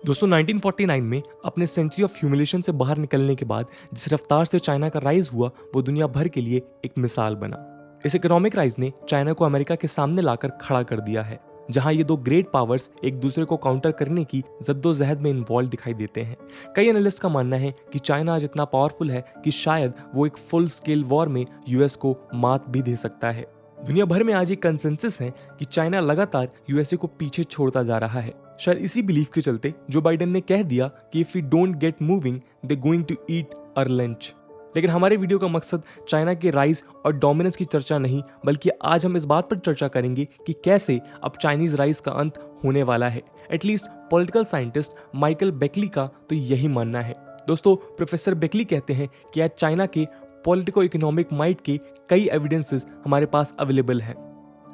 दोस्तों 1949 में अपने सेंचुरी ऑफ ह्यूमिलेशन से बाहर निकलने के बाद जिस रफ्तार से चाइना का राइज हुआ वो दुनिया भर के लिए एक मिसाल बना। इस इकोनॉमिक राइज ने चाइना को अमेरिका के सामने लाकर खड़ा कर दिया है, जहां ये दो ग्रेट पावर्स एक दूसरे को काउंटर करने की जद्दोजहद में इन्वॉल्व दिखाई देते हैं। कई एनालिस्ट का मानना है कि चाइना आज इतना पावरफुल है कि शायद वो एक फुल स्केल वॉर में यूएस को मात भी दे सकता है। दुनिया भर में आज एक कंसेंसस है कि चाइना लगातार यूएसए को पीछे छोड़ता जा रहा है। शायद इसी बिलीफ के चलते जो बाइडेन ने कह दिया कि if we don't get moving they going to eat our lunch. लेकिन हमारे वीडियो का मकसद चाइना के राइज और डोमिनेंस की चर्चा नहीं, बल्कि आज हम इस बात पर चर्चा करेंगे कि कैसे अब चाइनीज राइज का अंत होने वाला है। एटलीस्ट पॉलिटिकल साइंटिस्ट माइकल बेकली का तो यही मानना है। दोस्तों, प्रोफेसर बेकली कहते हैं कि आज चाइना के पॉलिटिको इकोनॉमिक माइट के कई एविडेंसेस हमारे पास अवेलेबल हैं।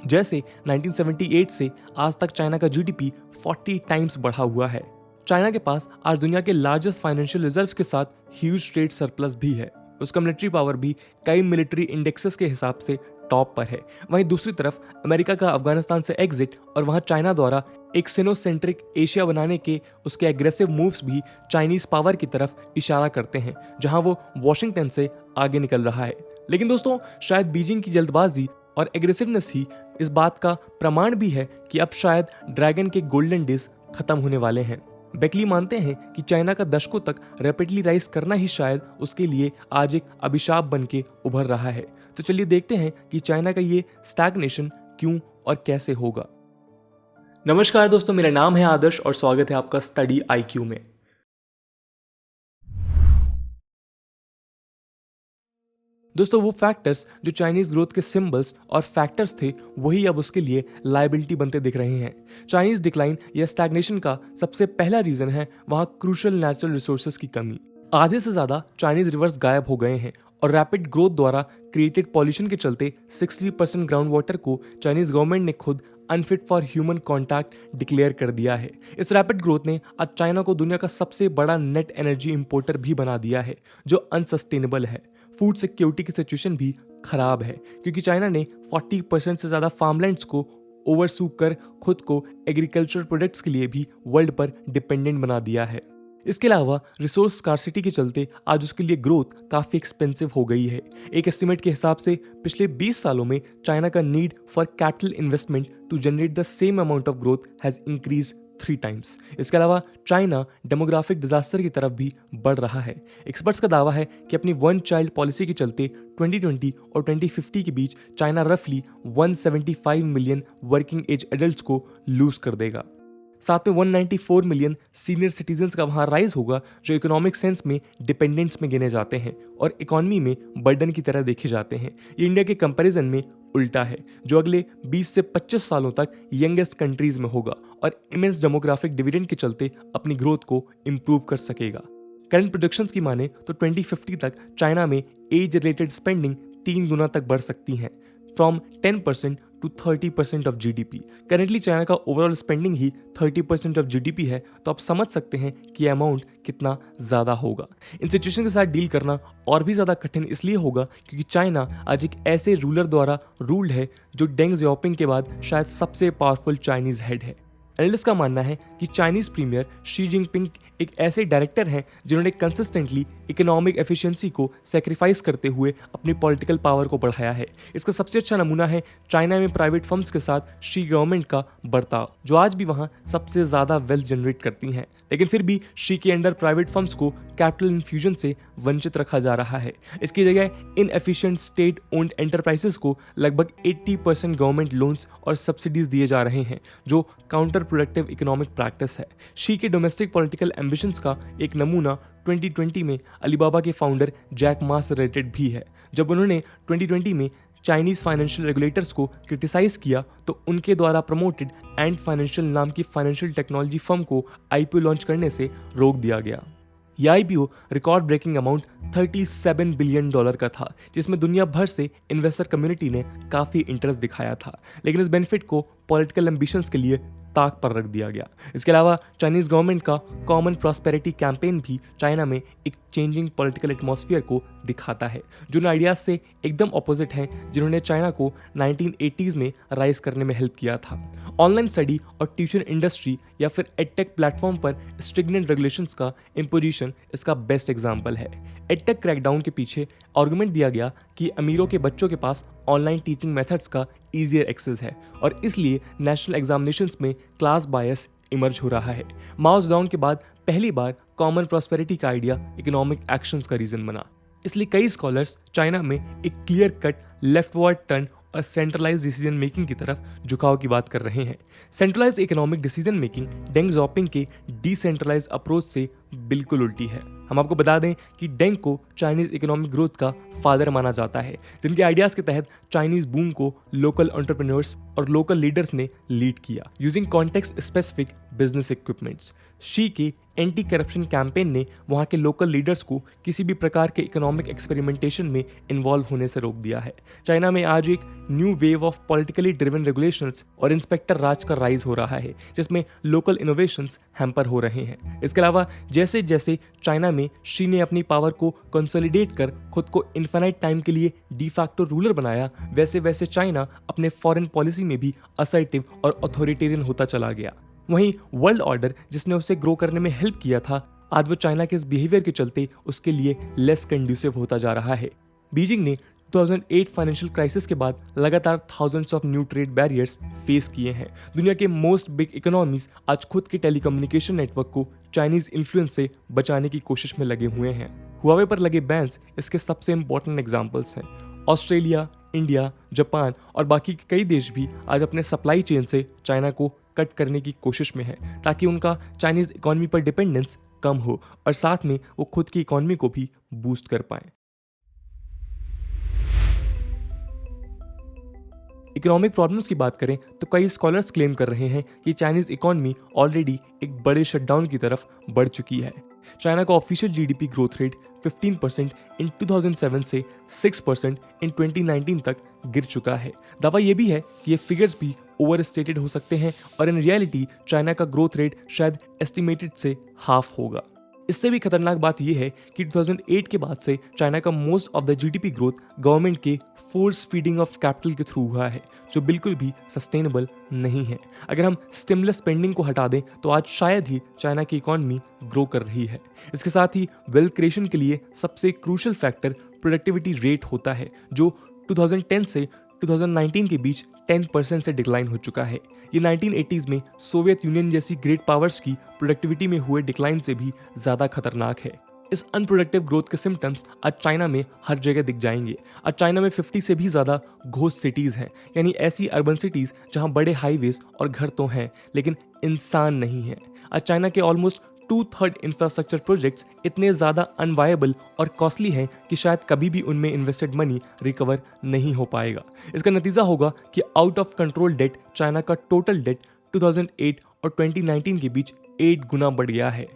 जैसे 1978 से आज तक चाइना का जीडीपी 40 टाइम्स बढ़ा हुआ है। चाइना के पास आज दुनिया के लार्जेस्ट फाइनेंशियल रिजर्व्स के साथ ह्यूज ट्रेड सरप्लस भी है। उसका मिलिट्री पावर भी कई मिलिट्री इंडेक्सेस के हिसाब से टॉप पर है। वहीं दूसरी तरफ अमेरिका का अफगानिस्तान से एग्जिट और वहां चाइना द्वारा एक सिनोसेंट्रिक एशिया बनाने के उसके एग्रेसिव मूव्स भी चाइनीज पावर की तरफ इशारा करते हैं, जहां वो वॉशिंगटन से आगे निकल रहा है। लेकिन दोस्तों, शायद बीजिंग की जल्दबाजी और एग्रेसिवनेस ही इस बात का प्रमाण भी है कि अब शायद ड्रैगन के गोल्डन डेज खत्म होने वाले हैं। बेकली मानते हैं कि चाइना का दशकों तक रैपिडली राइज करना ही शायद उसके लिए आज एक अभिशाप बन के उभर रहा है। तो चलिए देखते हैं कि चाइना का ये स्टैग्नेशन क्यों और कैसे होगा। नमस्कार दोस्तों, मेरा नाम है आदर्श और स्वागत है आपका स्टडी आईक्यू में। दोस्तों, वो फैक्टर्स जो चाइनीज ग्रोथ के सिंबल्स और फैक्टर्स थे वही अब उसके लिए लायबिलिटी बनते दिख रहे हैं। चाइनीज डिक्लाइन या स्टैग्नेशन का सबसे पहला रीजन है वहां क्रूशियल नेचुरल रिसोर्सेज की कमी। आधे से ज्यादा चाइनीज रिवर्स गायब हो गए हैं और रैपिड ग्रोथ द्वारा क्रिएटेड पॉल्यूशन के चलते 60% ग्राउंड वाटर को चाइनीज गवर्नमेंट ने खुद unfit for human contact declare कर दिया है। इस रैपिड ग्रोथ ने आज चाइना को दुनिया का सबसे बड़ा नेट एनर्जी इंपोर्टर भी बना दिया है, जो अनसस्टेनेबल है। फूड सिक्योरिटी की सिचुएशन भी खराब है क्योंकि चाइना ने 40% से ज्यादा फार्मलैंड्स को ओवरसूप कर खुद को एग्रीकल्चर प्रोडक्ट्स के लिए भी वर्ल्ड पर डिपेंडेंट बना दिया है। इसके अलावा रिसोर्स स्कार्सिटी के चलते आज उसके लिए ग्रोथ काफी एक्सपेंसिव हो गई है। एक एस्टिमेट के हिसाब से पिछले 20 सालों में चाइना का need for capital investment to generate the same amount of growth has increased 3 times. इसके अलावा चाइना डेमोग्राफिक डिजास्टर की तरफ भी बढ़ रहा है। एक्सपर्ट्स का दावा है कि अपनी वन चाइल्ड पॉलिसी के चलते 2020 और 2050 के बीच चाइना रफली 175 मिलियन वर्किंग एज एडल्ट्स को लूज कर देगा। साथ में 194 मिलियन सीनियर सिटीजन्स का वहां राइज होगा, जो इकोनॉमिक सेंस में डिपेंडेंट्स में गिने जाते हैं और इकोनॉमी में बर्डन की तरह देखे जाते हैं। ये इंडिया के कंपैरिजन में उल्टा है, जो अगले 20 से 25 सालों तक यंगेस्ट कंट्रीज में होगा और इमेंस डेमोग्राफिक डिविडेंड के चलते अपनी ग्रोथ को इंप्रूव कर सकेगा। करंट प्रोजेक्शंस की माने तो 2050 तक चाइना में एज रिलेटेड स्पेंडिंग 3 गुना तक बढ़ सकती है, from 10% to 30% of GDP. Currently China का ओवरऑल स्पेंडिंग ही 30% ऑफ जीडीपी है, तो आप समझ सकते हैं कि अमाउंट कितना ज़्यादा होगा। इन सिचुएशन के साथ डील करना और भी ज़्यादा कठिन इसलिए होगा क्योंकि चाइना आज एक ऐसे रूलर द्वारा रूल्ड है जो डेंग ज़ियाओपिंग के बाद शायद सबसे पावरफुल चाइनीज हेड है। एनालिस्ट का मानना है कि चाइनीज प्रीमियर शी जिनपिंग एक ऐसे डायरेक्टर हैं जिन्होंने कंसिस्टेंटली इकोनॉमिक एफिशिएंसी को सेक्रीफाइस करते हुए अपनी पॉलिटिकल पावर को बढ़ाया है। इसका सबसे अच्छा नमूना है चाइना में प्राइवेट फर्म्स के साथ शी गवर्नमेंट का बर्ताव, जो आज भी वहां सबसे ज्यादा वेल्थ जनरेट करती हैं। लेकिन फिर भी शी के अंडर प्राइवेट फर्म्स को कैपिटल इन्फ्यूजन से वंचित रखा जा रहा है। इसकी जगह इनएफिशिएंट स्टेट ओन्ड एंटरप्राइजेस को लगभग 80% गवर्नमेंट लोन्स और सब्सिडीज दिए जा रहे हैं, जो काउंटर प्रोडक्टिव इकोनॉमिक प्रैक्टिस है। शी के डोमेस्टिक पॉलिटिकल एम्बिशंस का एक नमूना 2020 में अलीबाबा के फाउंडर जैक मा से रिलेटेड भी है। जब उन्होंने 2020 में चाइनीज फाइनेंशियल रेगुलेटर्स को क्रिटिसाइज किया तो उनके द्वारा प्रमोटेड एंड फाइनेंशियल नाम की फाइनेंशियल टेक्नोलॉजी फर्म को आईपीओ लॉन्च करने से रोक दिया गया। यह IPO record breaking amount $37 billion का था, जिसमें दुनिया भर से इन्वेस्टर कम्युनिटी ने काफी इंटरेस्ट दिखाया था। लेकिन इस बेनिफिट को पॉलिटिकल एम्बिशंस के लिए ताक पर रख दिया गया। इसके अलावा चाइनीज गवर्नमेंट का कॉमन प्रॉस्पेरिटी कैंपेन भी चाइना में एक चेंजिंग पॉलिटिकल एटमॉस्फेयर को दिखाता है, जो उन आइडियाज से एकदम ऑपोजिट हैं जिन्होंने चाइना को 1980s में राइज करने में हेल्प किया था। ऑनलाइन स्टडी और ट्यूशन इंडस्ट्री या फिर एडटेक प्लेटफॉर्म पर स्ट्रिक्टेंट रेगुलेशंस का इम्पोजिशन इसका बेस्ट एग्जाम्पल है। एडटेक क्रैकडाउन के पीछे आर्गुमेंट दिया गया कि अमीरों के बच्चों के पास ऑनलाइन टीचिंग मेथड्स का ईजियर एक्सेस है और इसलिए नेशनल एग्जामिनेशंस में क्लास बायस इमर्ज हो रहा है। माओ जेडोंग के बाद पहली बार कॉमन प्रॉस्पेरिटी का आइडिया इकोनॉमिक एक्शंस का रीजन बना। इसलिए कई स्कॉलर्स चाइना में एक क्लियर कट लेफ्टवर्ड टर्न और सेंट्रलाइज डिसीजन मेकिंग की तरफ झुकाव की बात कर रहे हैं। Centralise economic decision making Deng Xiaoping के डिसेंट्रलाइज अप्रोच से बिल्कुल उल्टी है। हम आपको बता दें कि डेंग को चाइनीज इकोनॉमिक ग्रोथ का फादर माना जाता है, जिनके आइडियाज के तहत चाइनीज बूम को लोकल एंटरप्रेन्योर्स और लोकल लीडर्स ने लीड किया using context specific business equipments. She के एंटी करप्शन कैंपेन ने वहां के लोकल लीडर्स को किसी भी प्रकार के इकोनॉमिक एक्सपेरिमेंटेशन में इन्वॉल्व होने से रोक दिया है। चाइना में आज एक new wave of politically driven regulations और इंस्पेक्टर राज का राइज हो रहा है, जिसमें लोकल इनोवेशंस हैम्पर हो रहे हैं। इसके अलावा जैसे जैसे चाइना में शी ने अपनी पावर को कंसोलिडेट कर खुद को इन्फिनाइट टाइम के लिए डी फैक्टो रूलर बनाया, वैसे वैसे चाइना अपने फॉरेन पॉलिसी में भी असर्टिव और अथॉरिटेरियन होता चला गया। वहीं वर्ल्ड ऑर्डर जिसने उसे ग्रो करने में हेल्प किया था, आज वो चाइना के इस बिहेवियर के चलते उसके लिए लेस कंड्यूसिव होता जा रहा है। बीजिंग ने 2008 फाइनेंशियल क्राइसिस के बाद लगातार thousands of new trade barriers face किए हैं। दुनिया के मोस्ट बिग इकोनॉमीज आज खुद के टेलीकम्युनिकेशन नेटवर्क को चाइनीज इन्फ्लुएंस से बचाने की कोशिश में लगे हुए हैं। हुआवे पर लगे बैन्स इसके सबसे इंपॉर्टेंट एग्जाम्पल्स हैं। ऑस्ट्रेलिया, इंडिया, जापान और बाकी के कई देश भी आज अपने सप्लाई चेन से चाइना को कट करने की कोशिश में है, ताकि उनका चाइनीज इकोनॉमी पर डिपेंडेंस कम हो और साथ में वो खुद की इकोनॉमी को भी बूस्ट कर पाएं। इकोनॉमिक प्रॉब्लम्स की बात करें तो कई स्कॉलर्स क्लेम कर रहे हैं कि चाइनीज इकोनॉमी ऑलरेडी एक बड़े शटडाउन की तरफ बढ़ चुकी है। चाइना का ऑफिशियल जीडीपी ग्रोथ रेट 15% इन 2007 से 6% इन 2019 तक गिर चुका है। दावा यह भी है कि ये फिगर्स भी ओवरस्टेटेड हो सकते हैं और इन रियलिटी चाइना का ग्रोथ रेट शायद एस्टिमेटेड से हाफ होगा। इससे भी खतरनाक बात यह है कि 2008 के बाद से चाइना का most of the GDP growth government के फोर्स फीडिंग ऑफ कैपिटल के थ्रू हुआ है, जो बिल्कुल भी सस्टेनेबल नहीं है। अगर हम स्टिमुलस स्पेंडिंग को हटा दें तो आज शायद ही चाइना की इकोनॉमी ग्रो कर रही है। इसके साथ ही वेल्थ क्रिएशन के लिए सबसे क्रूशियल फैक्टर प्रोडक्टिविटी रेट होता है, जो 2010 से 2019 के बीच 10% से डिक्लाइन हो चुका है। ये 1980s में सोवियत यूनियन जैसी ग्रेट पावर्स की प्रोडक्टिविटी में हुए डिक्लाइन से भी ज़्यादा खतरनाक है। इस अनप्रोडक्टिव ग्रोथ के सिम्टम्स आज चाइना में हर जगह दिख जाएंगे। आज चाइना में 50 से भी ज़्यादा घोस्ट सिटीज़ हैं, यानी ऐसी अर्बन सिटीज़ जहां बड़े हाईवेज और घर तो हैं लेकिन इंसान नहीं है। आज चाइना के ऑलमोस्ट 2/3 इंफ्रास्ट्रक्चर प्रोजेक्ट्स इतने ज़्यादा अनवायबल और कॉस्टली हैं कि शायद कभी भी उनमें इन्वेस्टेड मनी रिकवर नहीं हो पाएगा। इसका नतीजा होगा कि out of control debt China का टोटल डेट 2008 और 2019 के बीच 8 गुना बढ़ गया है।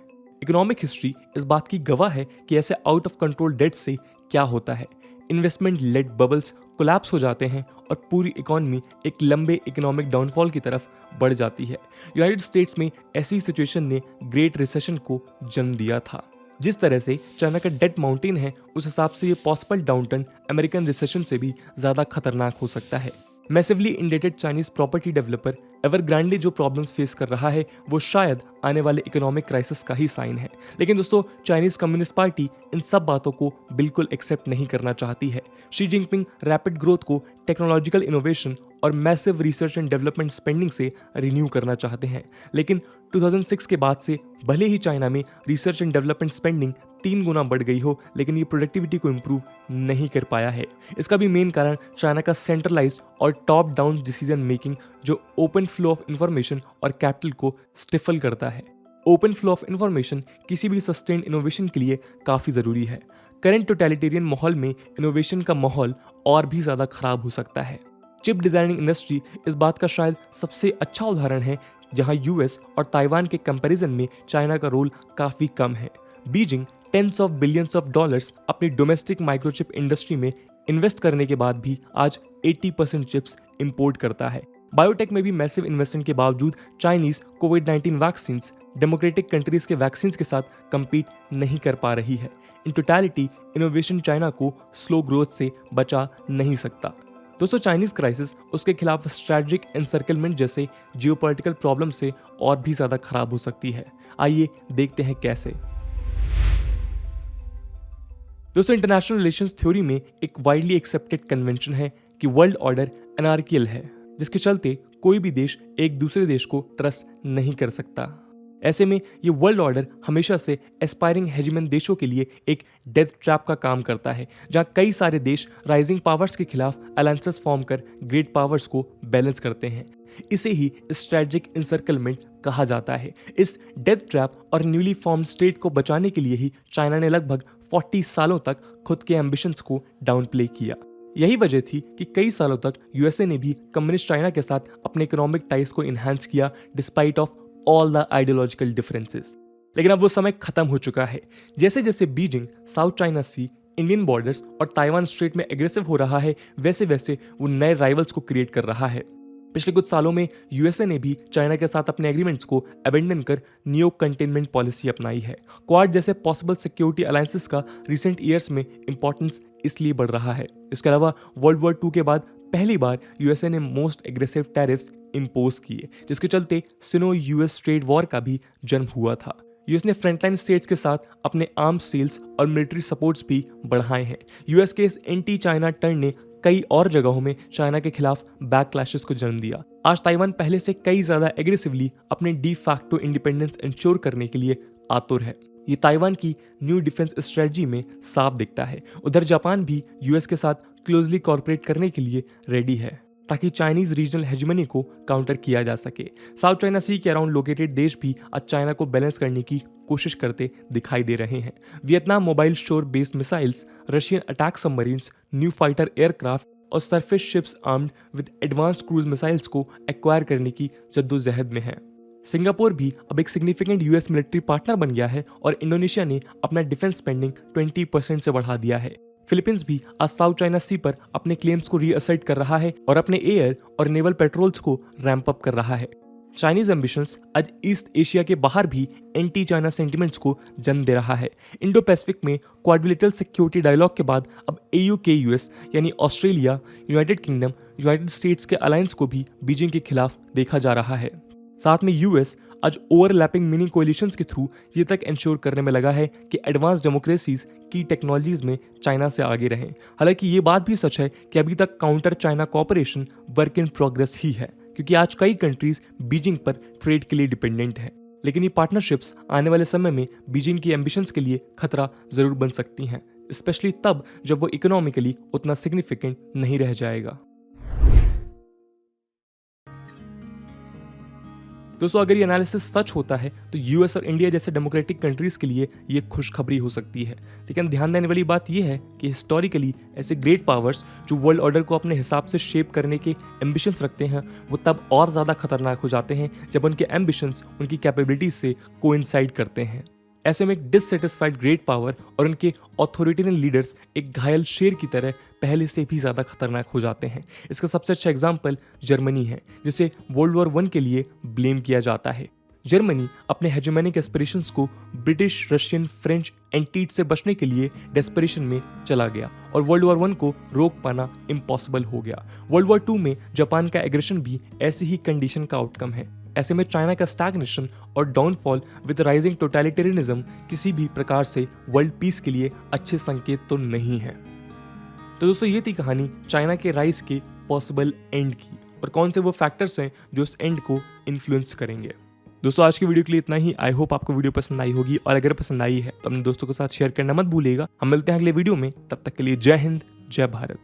इकोनॉमिक हिस्ट्री इस बात की गवाह है कि ऐसे आउट ऑफ कंट्रोल डेट से क्या होता है। इन्वेस्टमेंट लेड बबल्स कोलैप्स हो जाते हैं और पूरी इकोनॉमी एक लंबे इकोनॉमिक डाउनफॉल की तरफ बढ़ जाती है। यूनाइटेड स्टेट्स में ऐसी सिचुएशन ने ग्रेट रिसेशन को जन्म दिया था। जिस तरह से चाइना का डेट माउंटेन है, उस हिसाब से ये पॉसिबल डाउनटर्न अमेरिकन रिसेशन से भी ज़्यादा खतरनाक हो सकता है। Massively indebted Chinese property developer Evergrande जो प्रॉब्लम्स फेस कर रहा है, वो शायद आने वाले इकोनॉमिक क्राइसिस का ही साइन है। लेकिन दोस्तों, चाइनीज कम्युनिस्ट पार्टी इन सब बातों को बिल्कुल एक्सेप्ट नहीं करना चाहती है। शी जिनपिंग रैपिड ग्रोथ को टेक्नोलॉजिकल इनोवेशन और massive research and development spending से रिन्यू करना चाहते हैं। लेकिन 2006 के बाद से भले ही चाइना में रिसर्च एंड डेवलपमेंट स्पेंडिंग 3 गुना बढ़ गई हो, लेकिन ये प्रोडक्टिविटी को इम्प्रूव नहीं कर पाया है। इसका भी मेन कारण चाइना का सेंट्रलाइज्ड और टॉप डाउन डिसीजन मेकिंग, जो ओपन फ्लो ऑफ इंफॉर्मेशन और कैपिटल को स्टिफल करता है। ओपन फ्लो ऑफ इंफॉर्मेशन किसी भी सस्टेन्ड इनोवेशन के लिए काफ़ी ज़रूरी है। करंट टोटलिटेरियन माहौल में इनोवेशन का माहौल और भी ज़्यादा खराब हो सकता है। चिप डिजाइनिंग इंडस्ट्री इस बात का शायद सबसे अच्छा उदाहरण है, जहां यूएस और ताइवान के कंपैरिजन में चाइना का रोल काफ़ी कम है। Beijing tens of billions of dollars अपनी डोमेस्टिक माइक्रोचिप इंडस्ट्री में इन्वेस्ट करने के बाद भी आज 80% चिप्स इंपोर्ट करता है। बायोटेक में भी मैसिव इन्वेस्टमेंट के बावजूद चाइनीज कोविड-19 वैक्सीन डेमोक्रेटिक कंट्रीज के वैक्सीन के साथ कम्पीट नहीं कर पा रही है। इन टोटलिटी इनोवेशन चाइना को स्लो ग्रोथ से बचा नहीं सकता। दोस्तों, चाइनीज क्राइसिस उसके खिलाफ स्ट्रेटेजिक एनसर्कलमेंट जैसे जियोपॉलिटिकल प्रॉब्लम से और भी ज्यादा खराब हो सकती है। आइए देखते हैं कैसे। दोस्तों, इंटरनेशनल रिलेशंस थ्योरी में एक वाइडली एक्सेप्टेड कन्वेंशन है कि वर्ल्ड ऑर्डर एनार्कियल है, जिसके चलते कोई भी देश एक दूसरे देश को ट्रस्ट नहीं कर सकता। ऐसे में ये वर्ल्ड ऑर्डर हमेशा से एस्पायरिंग हेजिमन देशों के लिए एक डेथ ट्रैप का काम करता है, जहां कई सारे देश राइजिंग पावर्स के खिलाफ अलायंसेस फॉर्म कर ग्रेट पावर्स को बैलेंस करते हैं। इसे ही स्ट्रेटेजिक इंसर्कलमेंट कहा जाता है। इस डेथ ट्रैप और न्यूली फॉर्म स्टेट को बचाने के लिए ही चाइना ने लगभग 40 सालों तक खुद के एम्बिशंस को डाउन प्ले किया। यही वजह थी कि कई सालों तक यूएसए ने भी कम्युनिस्ट चाइना के साथ अपने इकोनॉमिक टाइज को इन्हांस किया despite of all the ideological differences. लेकिन अब वो समय खत्म हो चुका है। जैसे जैसे बीजिंग साउथ चाइना सी, इंडियन बॉर्डर्स और ताइवान स्ट्रेट में एग्रेसिव हो रहा है, वैसे वैसे वो नए राइवल्स को क्रिएट कर रहा है। पिछले कुछ सालों में यूएसए ने भी चाइना के साथ अपने एग्रीमेंट्स को अबेंडन कर नियो कंटेनमेंट पॉलिसी अपनाई है। क्वाड जैसे पॉसिबल सिक्योरिटी अलायंसेस का रिसेंट ईयर्स में इंपॉर्टेंस इसलिए बढ़ रहा है। इसके अलावा वर्ल्ड वॉर 2 के बाद पहली बार यूएसए ने मोस्ट एग्रेसिव टैरिफ्स इंपोज किए, जिसके चलते सिनो यूएस ट्रेड वॉर का भी जन्म हुआ था। यूएस ने फ्रंटलाइन स्टेट्स के साथ अपने आर्म्स सेल्स और मिलिट्री सपोर्ट्स भी बढ़ाए हैं। यूएस के इस एंटी चाइना टर्न ने कई और जगहों में चाइना के खिलाफ बैकक्लैशेस को जन्म दिया। आज ताइवान पहले से कई ज्यादा एग्रेसिवली अपने डी फैक्टो इंडिपेंडेंस इंश्योर करने के लिए आतुर है। ये ताइवान की न्यू डिफेंस स्ट्रेटजी में साफ दिखता है। उधर जापान भी यूएस के साथ क्लोजली कॉर्पोरेट करने के लिए रेडी है, ताकि चाइनीज रीजनल हेजेमनी को काउंटर किया जा सके। साउथ चाइना सी के अराउंड लोकेटेड देश भी आज चाइना को बैलेंस करने की कोशिश करते दिखाई दे रहे हैं। Vietnam mobile shore based missiles, Russian attack submarines, new fighter aircraft और surface ships armed with advanced cruise missiles को एक्वायर करने की जद्दोजहद में है। सिंगापुर भी अब एक सिग्निफिकेंट यूएस मिलिट्री पार्टनर बन गया है और इंडोनेशिया ने अपना डिफेंस स्पेंडिंग 20% से बढ़ा दिया है। फिलीपींस भी आज साउथ चाइना सी पर अपने क्लेम्स को रीअसर्ट कर रहा है और अपने एयर और नेवल पेट्रोल्स को रैंप अप कर रहा है। चाइनीज एम्बिशंस आज ईस्ट एशिया के बाहर भी एंटी चाइना सेंटिमेंट्स को जन्म दे रहा है। इंडो पैसिफिक में क्वाड्रिलेटरल सिक्योरिटी डायलॉग के बाद अब एयू के यूएस यानी Australia, United kingdom, United states के अलायंस को भी बीजिंग के खिलाफ देखा जा रहा है। साथ में यूएस आज ओवरलैपिंग मिनी कोलिशंस के थ्रू ये तक इंश्योर करने में लगा है कि एडवांस डेमोक्रेसीज की टेक्नोलॉजीज में चाइना से आगे रहें। हालांकि ये बात भी सच है कि अभी तक counter China cooperation work in progress ही है, क्योंकि आज कई कंट्रीज बीजिंग पर ट्रेड के लिए डिपेंडेंट है। लेकिन ये पार्टनरशिप्स आने वाले समय में बीजिंग की एम्बिशंस के लिए खतरा जरूर बन सकती हैं, स्पेशली तब जब वो इकोनॉमिकली उतना सिग्निफिकेंट नहीं रह जाएगा। दोस्तों, अगर ये एनालिसिस सच होता है तो यूएस और इंडिया जैसे डेमोक्रेटिक कंट्रीज के लिए ये खुशखबरी हो सकती है। लेकिन ध्यान देने वाली बात यह है कि हिस्टोरिकली ऐसे ग्रेट पावर्स जो वर्ल्ड ऑर्डर को अपने हिसाब से शेप करने के एम्बिशंस रखते हैं, वो तब और ज़्यादा खतरनाक हो जाते हैं जब उनके एम्बिशंस उनकी कैपेबिलिटीज से कोइंसाइड करते हैं। ऐसे में एक डिससेटिस्फाइड ग्रेट पावर और उनके ऑथोरिटेरियन लीडर्स एक घायल शेर की तरह पहले से भी ज़्यादा खतरनाक हो जाते हैं। इसका सबसे अच्छा एग्जाम्पल जर्मनी है, जिसे वर्ल्ड वॉर 1 के लिए ब्लेम किया जाता है। जर्मनी अपने हेजेमनिक एस्पिरेशंस को ब्रिटिश, रशियन, फ्रेंच एंटीट से बचने के लिए डेस्परेशन में चला गया और वर्ल्ड वॉर 1 को रोक पाना इम्पॉसिबल हो गया। वर्ल्ड वॉर 2 में जापान का एग्रेशन भी ऐसी ही कंडीशन का आउटकम है। ऐसे में चाइना का स्टैग्नेशन और डाउनफॉल विद राइजिंग टोटलिटेरियनिज्म किसी भी प्रकार से वर्ल्ड पीस के लिए अच्छे संकेत तो नहीं है। तो दोस्तों, ये थी कहानी चाइना के राइज के पॉसिबल एंड की और कौन से वो फैक्टर्स हैं जो इस एंड को इन्फ्लुएंस करेंगे। दोस्तों, आज की वीडियो के लिए इतना ही। आई होप आपको वीडियो पसंद आई होगी और अगर पसंद आई है तो अपने दोस्तों के साथ शेयर करना मत भूलिएगा। हम मिलते हैं अगले वीडियो में, तब तक के लिए जय हिंद, जय भारत।